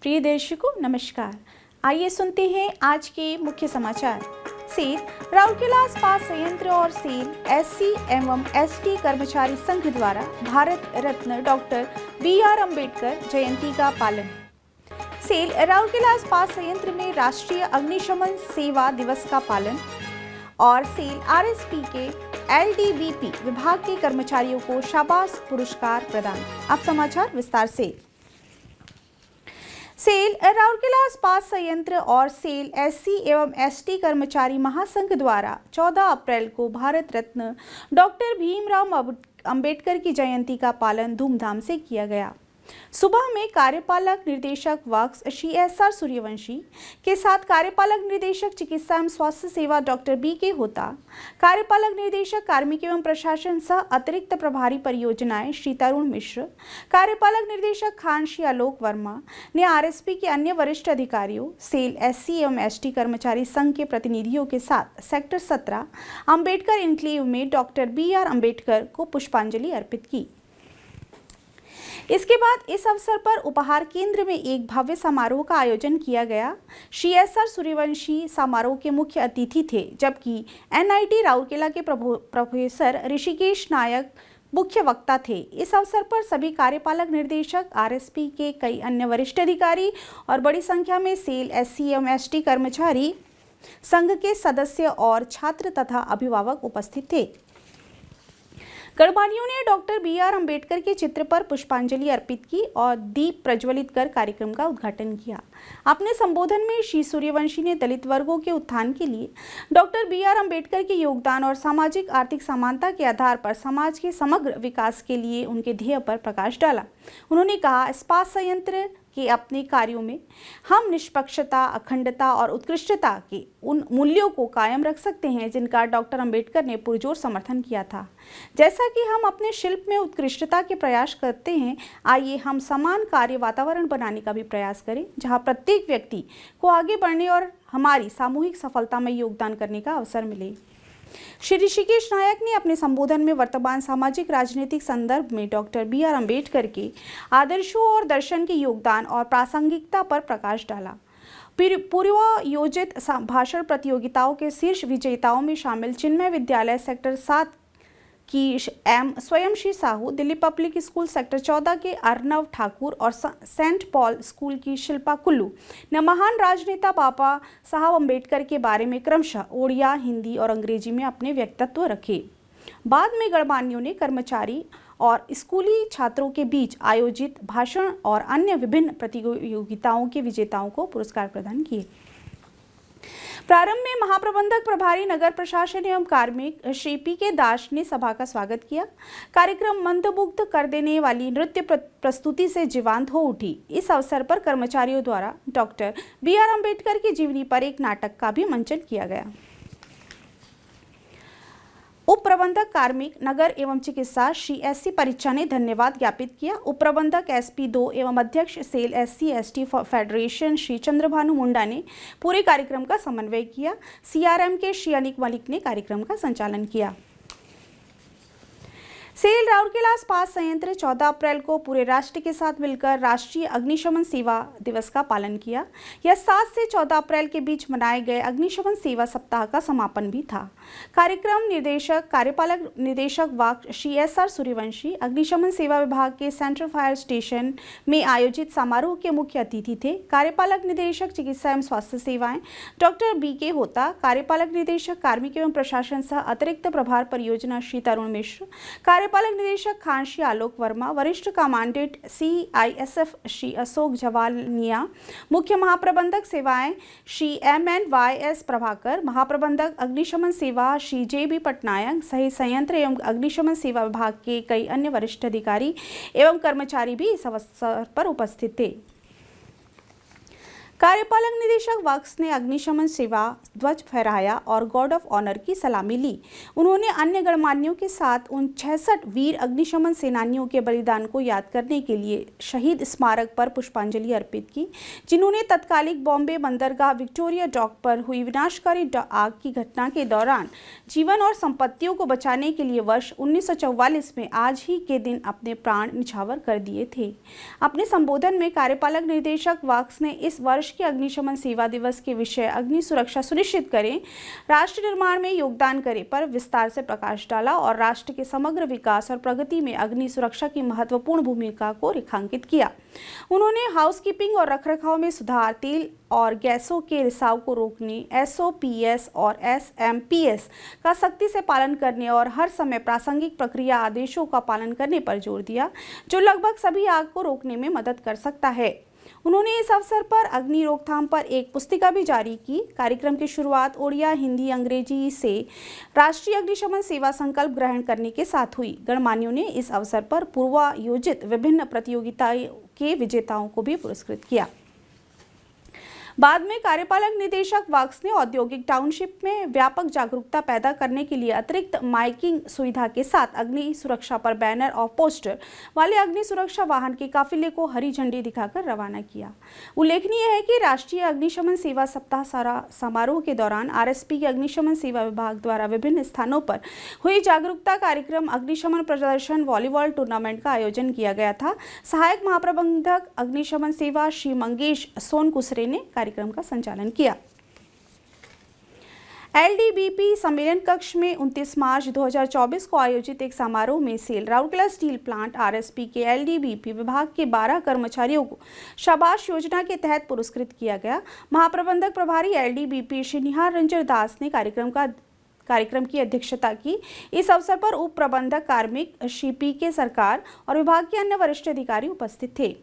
प्रिय दर्शकों नमस्कार। आइए सुनते हैं आज के मुख्य समाचार। सेल राउरकेला इस्पात संयंत्र और सेल एससी एवं एसटी कर्मचारी संघ द्वारा भारत रत्न डॉक्टर बी.आर. अम्बेडकर जयंती का पालन। सेल राउरकेला इस्पात संयंत्र में राष्ट्रीय अग्निशमन सेवा दिवस का पालन और सेल आरएसपी के एलडीबीपी विभाग के कर्मचारियों को शाबाश पुरस्कार प्रदान। अब समाचार विस्तार से। सेल राउरकेला इस्पात संयंत्र और सेल एससी एवं एसटी कर्मचारी महासंघ द्वारा 14 अप्रैल को भारत रत्न डॉक्टर भीमराव अंबेडकर की जयंती का पालन धूमधाम से किया गया। सुबह में कार्यपालक निर्देशक वर्क्स श्री एस.आर. सूर्यवंशी के साथ कार्यपालक निर्देशक चिकित्सा एवं स्वास्थ्य सेवा डॉक्टर बी.के. होता, कार्यपालक निर्देशक कार्मिक एवं प्रशासन सह अतिरिक्त प्रभारी परियोजनाएं श्री तरुण मिश्र, कार्यपालक निर्देशक खान श्री आलोक वर्मा ने आरएसपी के अन्य वरिष्ठ अधिकारियों, सेल एससी एवं एसटी कर्मचारी संघ के प्रतिनिधियों के साथ सेक्टर 17 अम्बेडकर इनक्लेव में डॉक्टर बी.आर. अम्बेडकर को पुष्पांजलि अर्पित की। इसके बाद इस अवसर पर उपहार केंद्र में एक भव्य समारोह का आयोजन किया गया। श्री एस.आर. सूर्यवंशी समारोह के मुख्य अतिथि थे, जबकि एनआईटी राउरकेला के प्रोफेसर ऋषिकेश नायक मुख्य वक्ता थे। इस अवसर पर सभी कार्यपालक निर्देशक, आरएसपी के कई अन्य वरिष्ठ अधिकारी और बड़ी संख्या में सेल एससी एवं एसटी कर्मचारी संघ के सदस्य और छात्र तथा अभिभावक उपस्थित थे। गणमान्यों ने डॉक्टर बी.आर. अम्बेडकर के चित्र पर पुष्पांजलि अर्पित की और दीप प्रज्वलित कर कार्यक्रम का उद्घाटन किया। अपने संबोधन में श्री सूर्यवंशी ने दलित वर्गों के उत्थान के लिए डॉक्टर बी.आर. अम्बेडकर के योगदान और सामाजिक आर्थिक समानता के आधार पर समाज के समग्र विकास के लिए उनके ध्येय पर प्रकाश डाला। उन्होंने कहा, इस्पात संयंत्र के अपने कार्यों में हम निष्पक्षता, अखंडता और उत्कृष्टता के उन मूल्यों को कायम रख सकते हैं जिनका डॉक्टर अंबेडकर ने पुरजोर समर्थन किया था। जैसा कि हम अपने शिल्प में उत्कृष्टता के प्रयास करते हैं, आइए हम समान कार्य वातावरण बनाने का भी प्रयास करें, जहां प्रत्येक व्यक्ति को आगे बढ़ने और हमारी सामूहिक सफलता में योगदान करने का अवसर मिले। श्री ऋषिकेश नायक ने अपने संबोधन में वर्तमान सामाजिक राजनीतिक संदर्भ में डॉक्टर बी.आर. अम्बेडकर के आदर्शों और दर्शन के योगदान और प्रासंगिकता पर प्रकाश डाला। पूर्वायोजित भाषण प्रतियोगिताओं के शीर्ष विजेताओं में शामिल चिन्मय विद्यालय सेक्टर 7 की स्वयं Shri Sahu, Delhi public school sector 14 के अर्नव ठाकुर और सेंट पॉल स्कूल की शिल्पा कुल्लू ने महान राजनेता बाबा साहब अम्बेडकर के बारे में क्रमशः ओडिया, हिंदी और अंग्रेजी में अपने व्यक्तित्व रखे। बाद में गणमान्यों ने कर्मचारी और स्कूली छात्रों के बीच आयोजित भाषण और अन्य विभिन्न प्रतियोगिताओं के विजेताओं को पुरस्कार प्रदान किए। प्रारंभ में महाप्रबंधक प्रभारी नगर प्रशासन एवं कार्मिक श्री पी.के. दास ने सभा का स्वागत किया। कार्यक्रम मंत्रमुग्ध कर देने वाली नृत्य प्रस्तुति से जीवंत हो उठी। इस अवसर पर कर्मचारियों द्वारा डॉक्टर बी.आर. अम्बेडकर की जीवनी पर एक नाटक का भी मंचन किया गया। उप प्रबंधक कार्मिक नगर एवं चिकित्सा श्री एस.सी. परीक्षा ने धन्यवाद ज्ञापित किया। उप प्रबंधक एसपी 2 एवं अध्यक्ष cell SC ST federation Shri Chandrabhanu Munda ने पूरे कार्यक्रम का समन्वय किया। सीआरएम के श्री अनिक मलिक ने कार्यक्रम का संचालन किया। सेल राउरकेला इस्पात संयंत्र 14 अप्रैल को पूरे राष्ट्र के साथ मिलकर राष्ट्रीय अग्निशमन सेवा दिवस का पालन किया। यह 7 से 14 अप्रैल के बीच मनाए गए अग्निशमन सेवा सप्ताह का समापन भी था। कार्यक्रम निर्देशक कार्यपालक निर्देशक वाक श्री एस.आर. सूर्यवंशी अग्निशमन सेवा विभाग के सेंट्रल फायर स्टेशन में आयोजित समारोह के मुख्य अतिथि थे। कार्यपालक निदेशक चिकित्सा एवं स्वास्थ्य सेवाएं डॉक्टर बी.के. होता, कार्यपालक निदेशक कार्मिक एवं प्रशासन सह अतिरिक्त प्रभार परियोजना श्री तरुण मिश्र, कार्यपालक निदेशक खान श्री आलोक वर्मा, वरिष्ठ कमांडेंट CISF श्री अशोक जवालिया, मुख्य महाप्रबंधक सेवाएं श्री MNYS प्रभाकर, महाप्रबंधक अग्निशमन सेवा श्री JB पटनायक सहित संयंत्र एवं अग्निशमन सेवा विभाग के कई अन्य वरिष्ठ अधिकारी एवं कर्मचारी भी इस अवसर पर उपस्थित थे। कार्यपालक निदेशक वक्स ने अग्निशमन सेवा ध्वज फहराया और गार्ड ऑफ ऑनर की सलामी ली। उन्होंने अन्य गणमान्यों के साथ उन 66 वीर अग्निशमन सेनानियों के बलिदान को याद करने के लिए शहीद स्मारक पर पुष्पांजलि अर्पित की, जिन्होंने तत्कालिक बॉम्बे बंदरगाह विक्टोरिया डॉक पर हुई विनाशकारी आग की घटना के दौरान जीवन और संपत्तियों को बचाने के लिए वर्ष 1944 में आज ही के दिन अपने प्राण निछावर कर दिए थे। अपने संबोधन में कार्यपालक निदेशक वक्स ने इस वर्ष के अग्निशमन सेवा दिवस के विषय अग्नि सुरक्षा सुनिश्चित करें, राष्ट्र निर्माण में योगदान करें पर विस्तार से प्रकाश डाला और राष्ट्र के समग्र विकास और प्रगति में अग्नि सुरक्षा की महत्वपूर्ण भूमिका को रेखांकित किया। उन्होंने हाउसकीपिंग और रखरखाव में सुधार, तेल और गैसों के रिसाव को रोकने, SOPS और SMPS का सख्ती से पालन करने और हर समय प्रासंगिक प्रक्रिया आदेशों का पालन करने पर जोर दिया, जो लगभग सभी आग को रोकने में मदद कर सकता है। उन्होंने इस अवसर पर अग्नि रोकथाम पर एक पुस्तिका भी जारी की। कार्यक्रम की शुरुआत ओडिया, हिंदी, अंग्रेजी से राष्ट्रीय अग्निशमन सेवा संकल्प ग्रहण करने के साथ हुई। गणमान्यों ने इस अवसर पर पूर्वायोजित विभिन्न प्रतियोगिताओं के विजेताओं को भी पुरस्कृत किया। बाद में कार्यपालक निदेशक वक्स ने औद्योगिक टाउनशिप में व्यापक जागरूकता पैदा करने के लिए अतिरिक्त माइकिंग सुविधा के साथ अग्नि सुरक्षा पर बैनर और पोस्टर वाले अग्नि सुरक्षा वाहन के काफिले को हरी झंडी दिखाकर रवाना किया। उल्लेखनीय है कि राष्ट्रीय अग्निशमन सेवा सप्ताह समारोह के दौरान RSP के अग्निशमन सेवा विभाग द्वारा विभिन्न स्थानों पर हुई जागरूकता कार्यक्रम, अग्निशमन प्रदर्शन, वॉलीबॉल टूर्नामेंट का आयोजन किया गया था। सहायक महाप्रबंधक अग्निशमन सेवा श्री मंगेश सोनकुसरे ने कार्यक्रम का संचालन किया। LDBP सम्मेलन कक्ष में 29 मार्च 2024 को आयोजित एक समारोह में SAIL Rourkela steel plant RSP के LDBP विभाग के 12 कर्मचारियों को शाबाश योजना के तहत पुरस्कृत किया गया। महाप्रबंधक प्रभारी LDBP श्री निहार रंजन दास ने कार्यक्रम की अध्यक्षता की। इस अवसर पर उप प्रबंधक कार्मिक श्री PK सरकार और विभाग के अन्य वरिष्ठ अधिकारी उपस्थित थे।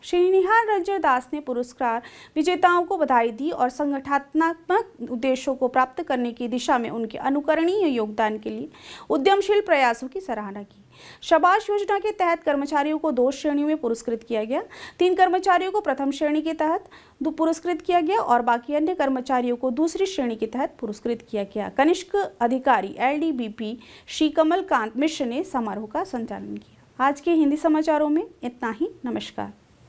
श्री निहार रंजन दास ने पुरस्कार विजेताओं को बधाई दी और संगठनात्मक उद्देश्यों को प्राप्त करने की दिशा में उनके अनुकरणीय योगदान के लिए उद्यमशील प्रयासों की सराहना की। शाबाश योजना के तहत कर्मचारियों को 2 श्रेणियों में पुरस्कृत किया गया। 3 कर्मचारियों को प्रथम श्रेणी के तहत पुरस्कृत किया गया और बाकी अन्य कर्मचारियों को दूसरी श्रेणी के तहत पुरस्कृत किया गया। कनिष्ठ अधिकारी LDBP श्री कमलकांत मिश्र ने समारोह का संचालन किया। आज के हिंदी समाचारों में इतना ही। नमस्कार।